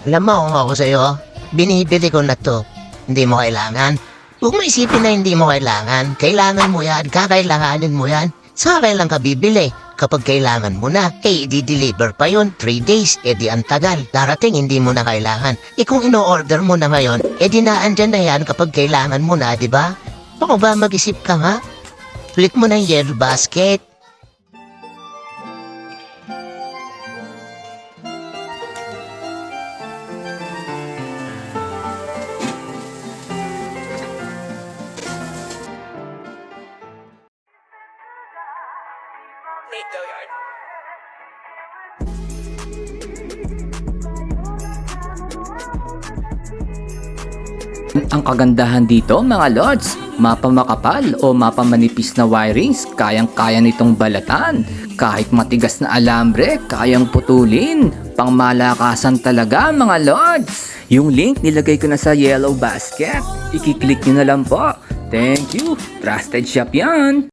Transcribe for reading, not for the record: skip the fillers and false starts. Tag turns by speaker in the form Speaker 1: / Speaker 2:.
Speaker 1: Alam mo kung ako sa'yo, binibili ko na to. Hindi mo kailangan. Huwag mo isipin na hindi mo kailangan. Kailangan mo yan, kakailanganin mo yan. Sa akin lang ka bibili. Kapag kailangan mo na, i-deliver pa yun, 3 days, di ang tagal. Darating, hindi mo na kailangan. Kung ino-order mo na ngayon, di naandyan na yan kapag kailangan mo na, di ba? Baka ba mag-isip ka nga? Click mo na yung yellow basket.
Speaker 2: Nate Doyard.
Speaker 3: Ang kagandahan dito mga lods, mapamakapal o mapamanipis na wirings, kayang-kaya nitong balatan. Kahit matigas na alambre, kayang putulin. Pangmalakasan talaga mga lods. Yung link nilagay ko na sa yellow basket. I-click nyo na lang po. Thank you. Trusted shop yan.